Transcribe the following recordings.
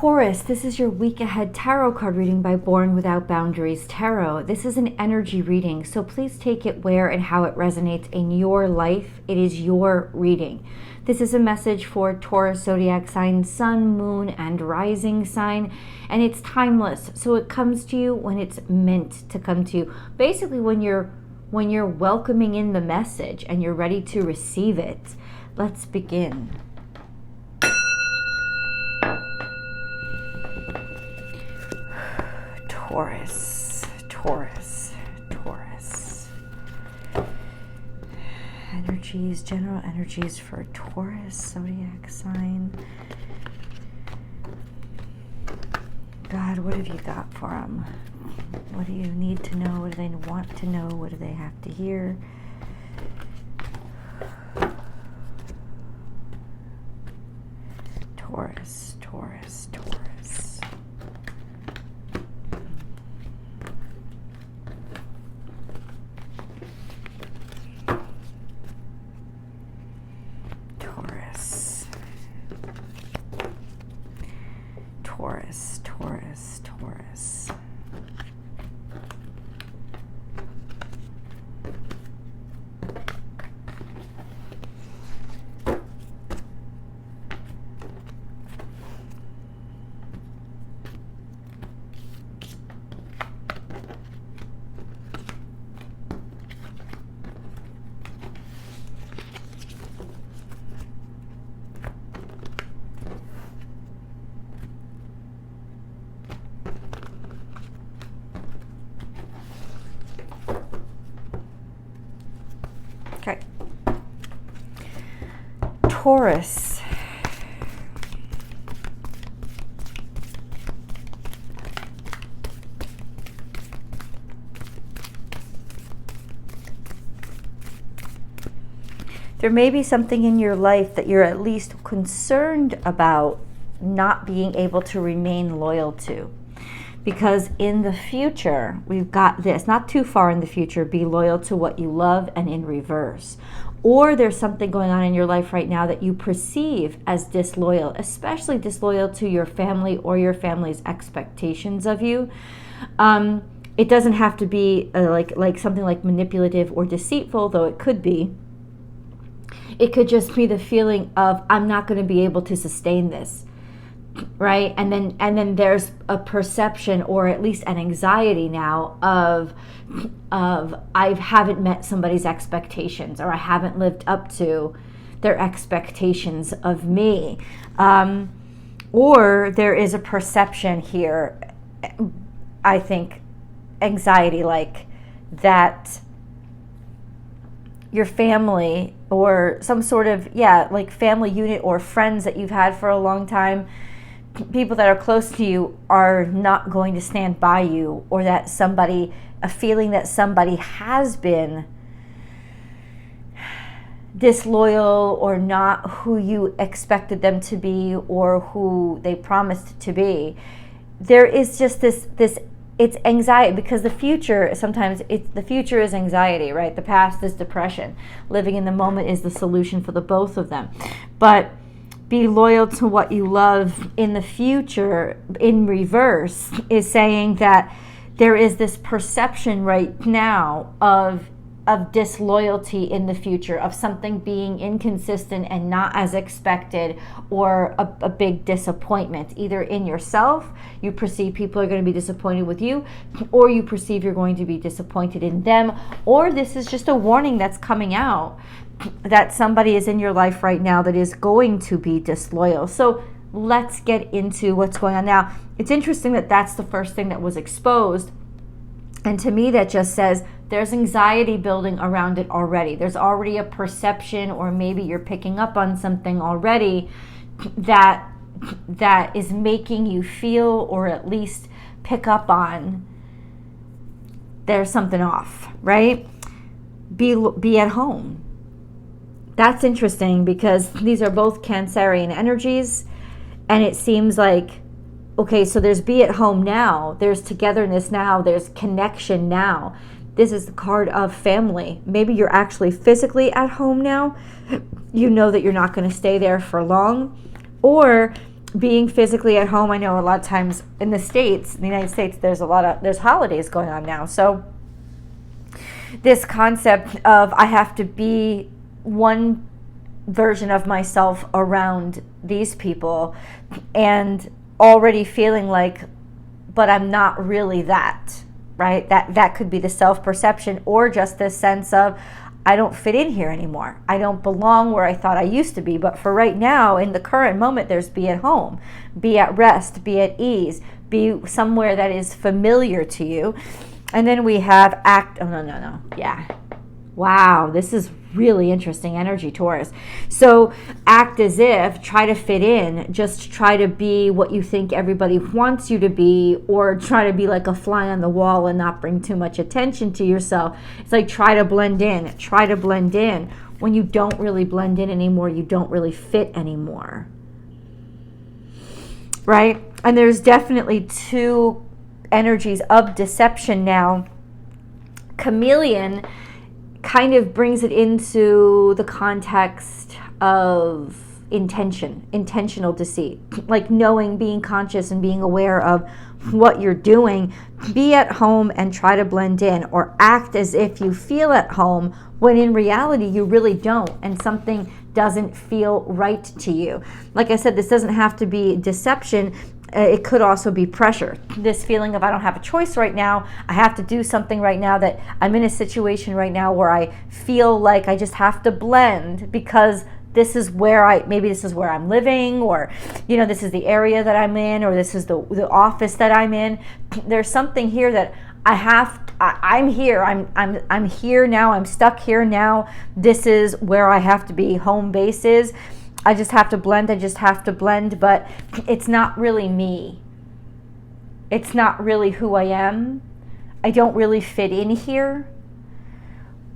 Taurus, this is your week ahead tarot card reading by Born Without Boundaries Tarot. This is an energy reading, so please take it where and how it resonates in your life. It is your reading. This is a message for Taurus zodiac sign, sun, moon, and rising sign, and it's timeless. So it comes to you when it's meant to come to you. Basically, when you're welcoming in the message and you're ready to receive it. Let's begin. Taurus, Taurus, Taurus. Energies, general energies for Taurus, zodiac sign. God, what have you got for them? What do you need to know? What do they want to know? What do they have to hear? Taurus, Taurus, Taurus. Taurus. Taurus, Taurus, Taurus. Okay. Taurus. There may be something in your life that you're at least concerned about not being able to remain loyal to. Because in the future, we've got this, not too far in the future, be loyal to what you love, and in reverse. Or there's something going on in your life right now that you perceive as disloyal, especially disloyal to your family or your family's expectations of you. It doesn't have to be like something like manipulative or deceitful, though it could be. It could just be the feeling of, I'm not going to be able to sustain this. Right? And then there's a perception, or at least an anxiety now of I haven't met somebody's expectations, or I haven't lived up to their expectations of me. Or there is a perception here, I think, anxiety like that your family or some sort of, like family unit or friends that you've had for a long time, people that are close to you, are not going to stand by you, or that a feeling that somebody has been disloyal or not who you expected them to be or who they promised to be. There is just this it's anxiety, because the future, sometimes the future is anxiety, right? The past is depression. Living in the moment is the solution for the both of them. But be loyal to what you love in the future, in reverse, is saying that there is this perception right now of disloyalty in the future, of something being inconsistent and not as expected, or a big disappointment, either in yourself, you perceive people are going to be disappointed with you, or you perceive you're going to be disappointed in them, or this is just a warning that's coming out that somebody is in your life right now that is going to be disloyal. So let's get into what's going on now. It's interesting that that's the first thing that was exposed. And to me, that just says there's anxiety building around it already. There's already a perception, or maybe you're picking up on something already that is making you feel, or at least pick up on, there's something off, right? Be at home. That's interesting, because these are both Cancerian energies, and it seems like, okay, so there's be at home now, there's togetherness now, there's connection now. This is the card of family. Maybe you're actually physically at home now. You know that you're not going to stay there for long. Or being physically at home. I know a lot of times in the States, in the United States, there's holidays going on now. So this concept of I have to be one version of myself around these people, and already feeling like, but I'm not really that, right? That could be the self-perception, or just this sense of, I don't fit in here anymore. I don't belong where I thought I used to be. But for right now, in the current moment, there's be at home, be at rest, be at ease, be somewhere that is familiar to you. And then we have act. Oh, no. Yeah. Wow, this is really interesting energy, Taurus. So act as if, try to fit in, just try to be what you think everybody wants you to be, or try to be like a fly on the wall and not bring too much attention to yourself. It's like try to blend in. When you don't really blend in anymore, you don't really fit anymore. Right? And there's definitely two energies of deception now. Chameleon kind of brings it into the context of intentional deceit, like knowing, being conscious and being aware of what you're doing. Be at home and try to blend in, or act as if you feel at home when in reality you really don't, and something doesn't feel right to you. Like I said, this doesn't have to be deception. It could also be pressure. This feeling of I don't have a choice right now. I have to do something right now, that I'm in a situation right now where I feel like I just have to blend because this is where I'm living, or this is the area that I'm in, or this is the office that I'm in. There's something here that I'm here. I'm here now. I'm stuck here now. This is where I have to be. Home base is. I just have to blend, but it's not really me. It's not really who I am. I don't really fit in here.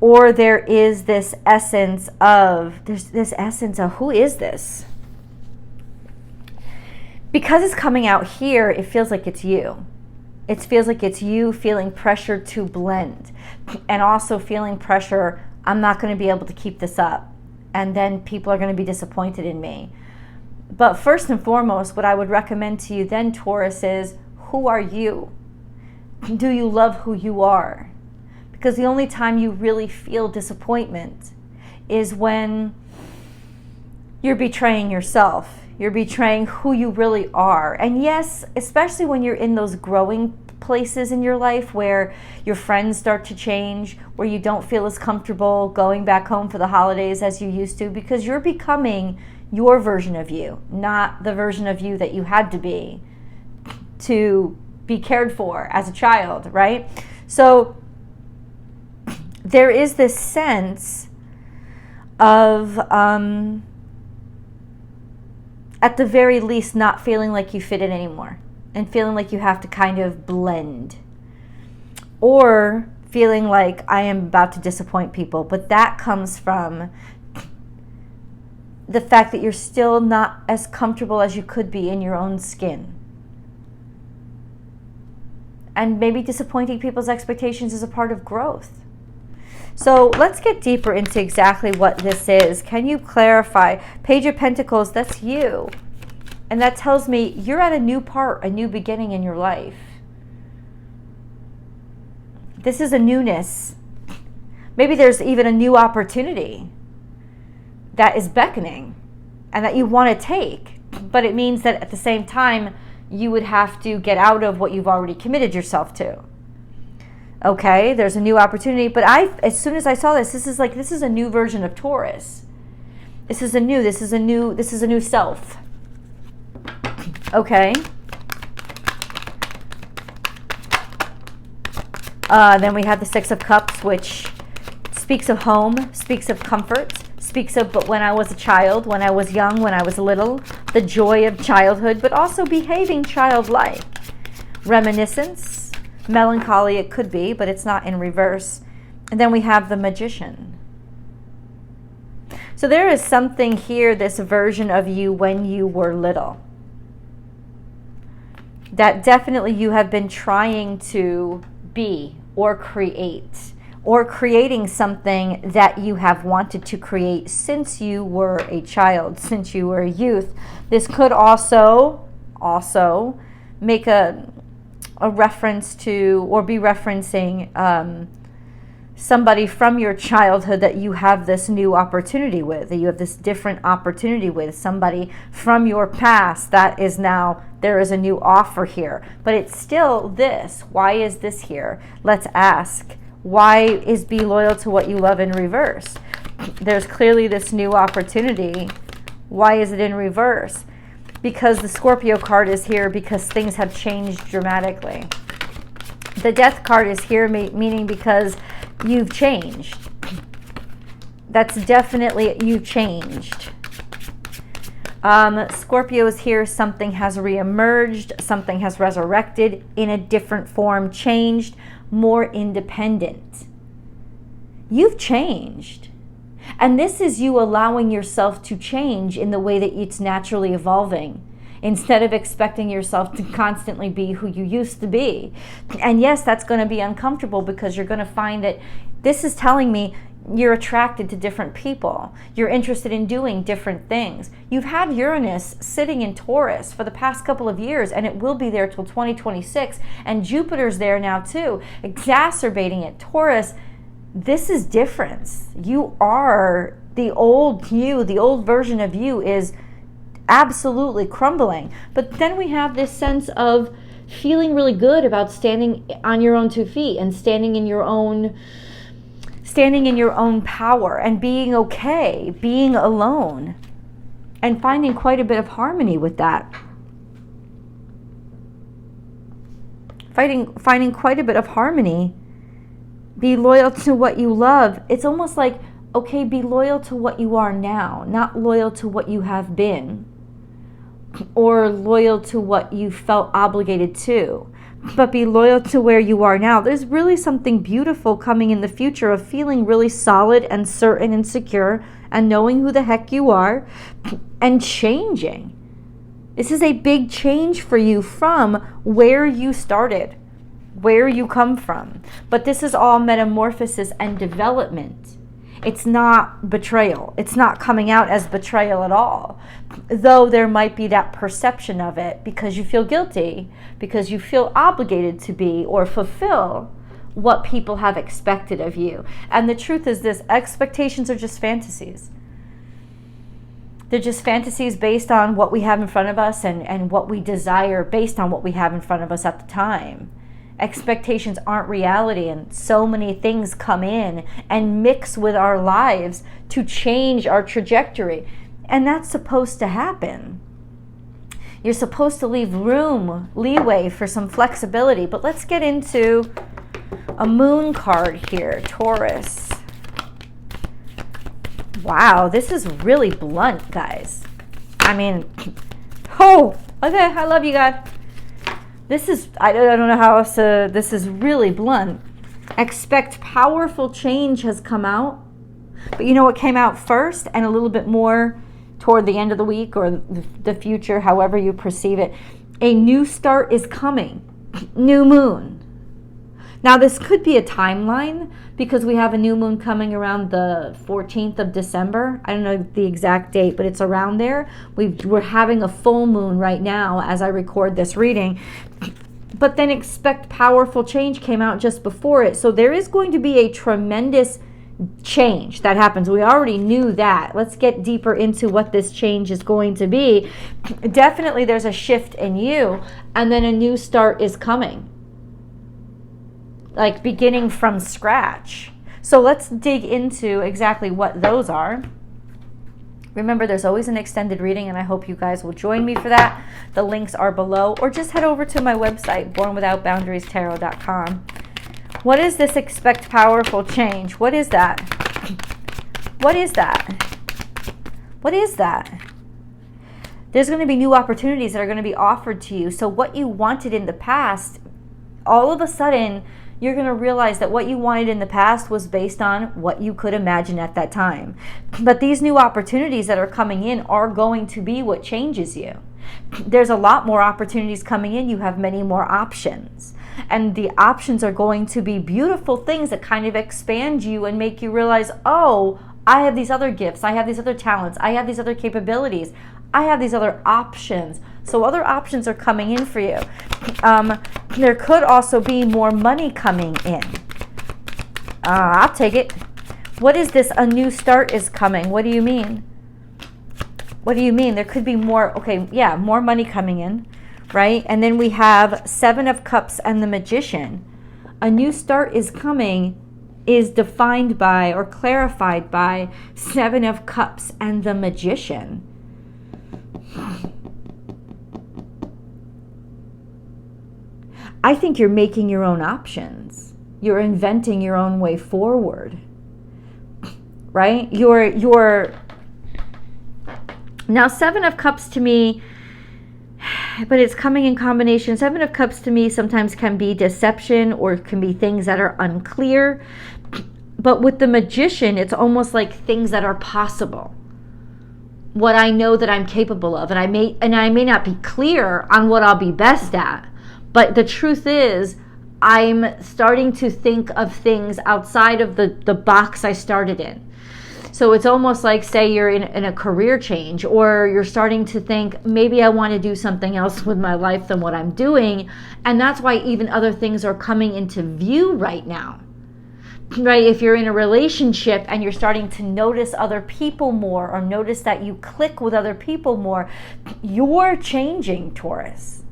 Or there is this essence of, who is this? Because it's coming out here, it feels like it's you. It feels like it's you feeling pressure to blend, and also feeling pressure, I'm not going to be able to keep this up. And then people are going to be disappointed in me. But first and foremost, what I would recommend to you then, Taurus, is who are you? Do you love who you are? Because the only time you really feel disappointment is when you're betraying yourself. You're betraying who you really are. And yes, especially when you're in those growing places in your life where your friends start to change, where you don't feel as comfortable going back home for the holidays as you used to, because you're becoming your version of you, not the version of you that you had to be cared for as a child, right? So there is this sense of, at the very least, not feeling like you fit in anymore, and feeling like you have to kind of blend, or feeling like I am about to disappoint people. But that comes from the fact that you're still not as comfortable as you could be in your own skin. And maybe disappointing people's expectations is a part of growth. So let's get deeper into exactly what this is. Can you clarify? Page of Pentacles, that's you. And that tells me you're at a new beginning in your life. This is a newness. Maybe there's even a new opportunity that is beckoning and that you want to take. But it means that at the same time, you would have to get out of what you've already committed yourself to. Okay, there's a new opportunity. But as soon as I saw this is a new version of Taurus. This is a new self. Okay. Then we have the Six of Cups, which speaks of home, speaks of comfort, speaks of when I was a child, when I was young, when I was little, the joy of childhood, but also behaving childlike. Reminiscence, melancholy it could be, but it's not in reverse. And then we have the Magician. So there is something here, this version of you when you were little, that definitely you have been trying to be or create or creating something that you have wanted to create since you were a child, since you were a youth. This could also make a reference to, or be referencing somebody from your childhood that you have this new opportunity with, that you have this different opportunity with, somebody from your past that is now, there is a new offer here. But it's still this. Why is this here? Let's ask. Why is be loyal to what you love in reverse? There's clearly this new opportunity. Why is it in reverse? Because the Scorpio card is here because things have changed dramatically. The Death card is here, meaning because you've changed. That's definitely, you changed. Scorpio is here. Something has reemerged. Something has resurrected in a different form, changed, more independent. You've changed. And this is you allowing yourself to change in the way that it's naturally evolving, instead of expecting yourself to constantly be who you used to be. And yes, that's going to be uncomfortable because you're going to find that this is telling me you're attracted to different people. You're interested in doing different things. You've had Uranus sitting in Taurus for the past couple of years, and it will be there till 2026. And Jupiter's there now too, exacerbating it. Taurus, this is difference. You are the old you, the old version of you is absolutely crumbling. But then we have this sense of feeling really good about standing on your own 2 feet and standing in your own power and being okay, being alone, and finding quite a bit of harmony with that. Finding quite a bit of harmony. Be loyal to what you love. It's almost like, okay, be loyal to what you are now, not loyal to what you have been, or loyal to what you felt obligated to, but be loyal to where you are now. There's really something beautiful coming in the future of feeling really solid and certain and secure and knowing who the heck you are and changing. This is a big change for you from where you started, where you come from. But this is all metamorphosis and development. It's not betrayal. It's not coming out as betrayal at all. Though there might be that perception of it because you feel guilty, because you feel obligated to be or fulfill what people have expected of you. And the truth is this, expectations are just fantasies. They're just fantasies based on what we have in front of us and what we desire based on what we have in front of us at the time. Expectations aren't reality, and so many things come in and mix with our lives to change our trajectory. And that's supposed to happen. You're supposed to leave leeway for some flexibility. But let's get into a moon card here, Taurus. Wow, this is really blunt, guys. I mean, oh, okay, I love you, God. This is, I don't know how else to, this is really blunt. Expect powerful change has come out. But you know what came out first and a little bit more toward the end of the week or the future, however you perceive it? A new start is coming. New moon. Now, this could be a timeline because we have a new moon coming around the 14th of December. I don't know the exact date, but it's around there. We're having a full moon right now as I record this reading. But then expect powerful change came out just before it. So there is going to be a tremendous change that happens. We already knew that. Let's get deeper into what this change is going to be. Definitely there's a shift in you, and then a new start is coming. Like beginning from scratch. So let's dig into exactly what those are. Remember, there's always an extended reading, and I hope you guys will join me for that. The links are below, or just head over to my website, bornwithoutboundariestarot.com. What is this expect powerful change? What is that? What is that? What is that? There's going to be new opportunities that are going to be offered to you. So what you wanted in the past, all of a sudden, you're going to realize that what you wanted in the past was based on what you could imagine at that time. But these new opportunities that are coming in are going to be what changes you. There's a lot more opportunities coming in. You have many more options. And the options are going to be beautiful things that kind of expand you and make you realize, oh, I have these other gifts, I have these other talents, I have these other capabilities, I have these other options. So other options are coming in for you. There could also be more money coming in. I'll take it. What is this? A new start is coming. What do you mean? What do you mean? There could be more, okay, yeah, more money coming in, right? And then we have Seven of Cups and the Magician. A new start is coming is defined by or clarified by Seven of Cups and the Magician. I think you're making your own options. You're inventing your own way forward, right? You're now Seven of Cups to me, but it's coming in combination. Seven of Cups to me sometimes can be deception or can be things that are unclear. But with the Magician, it's almost like things that are possible. What I know that I'm capable of, and I may not be clear on what I'll be best at. But the truth is, I'm starting to think of things outside of the box I started in. So it's almost like, say you're in a career change, or you're starting to think, maybe I want to do something else with my life than what I'm doing. And that's why even other things are coming into view right now. Right? If you're in a relationship and you're starting to notice other people more, or notice that you click with other people more, you're changing, Taurus.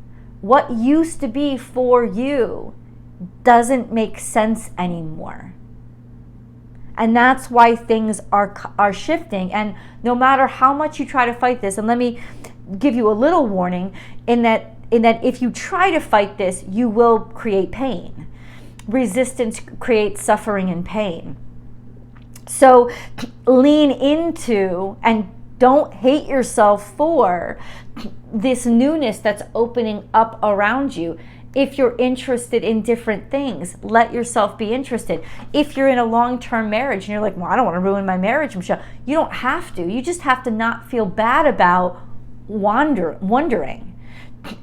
What used to be for you doesn't make sense anymore. And that's why things are shifting. And no matter how much you try to fight this, and let me give you a little warning in that if you try to fight this, you will create pain. Resistance creates suffering and pain. So lean into and don't hate yourself for this newness that's opening up around you. If you're interested in different things, let yourself be interested. If you're in a long-term marriage and you're like, well, I don't want to ruin my marriage, Michelle, you don't have to. You just have to not feel bad about wondering.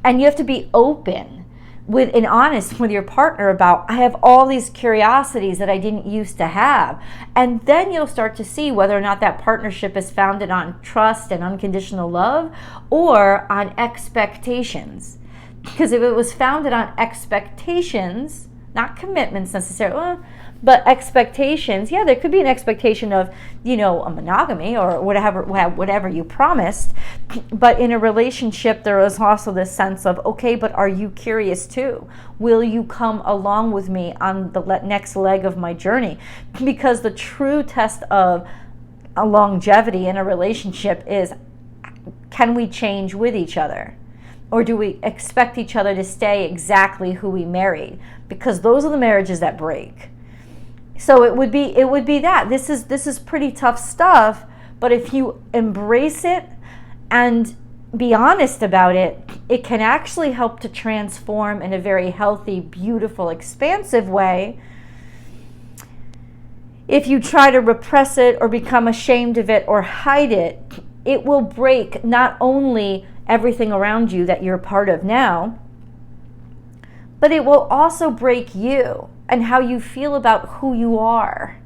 And you have to be open with and honest with your partner about, I have all these curiosities that I didn't used to have. And then you'll start to see whether or not that partnership is founded on trust and unconditional love or on expectations. Because if it was founded on expectations, not commitments necessarily, but expectations, yeah, there could be an expectation of, a monogamy or whatever you promised. But in a relationship, there is also this sense of, okay, but are you curious too? Will you come along with me on the next leg of my journey? Because the true test of a longevity in a relationship is, can we change with each other? Or do we expect each other to stay exactly who we married? Because those are the marriages that break. So it would be that. This is pretty tough stuff, but if you embrace it and be honest about it, it can actually help to transform in a very healthy, beautiful, expansive way. If you try to repress it or become ashamed of it or hide it, it will break not only everything around you that you're a part of now, but it will also break you and how you feel about who you are.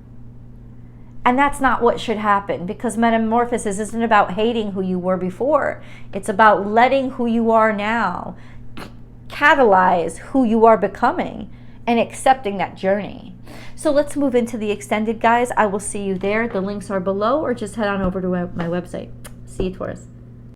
And that's not what should happen, because metamorphosis isn't about hating who you were before. It's about letting who you are now catalyze who you are becoming and accepting that journey. So let's move into the extended, guys. I will see you there. The links are below, or just head on over to my website. See you, Taurus.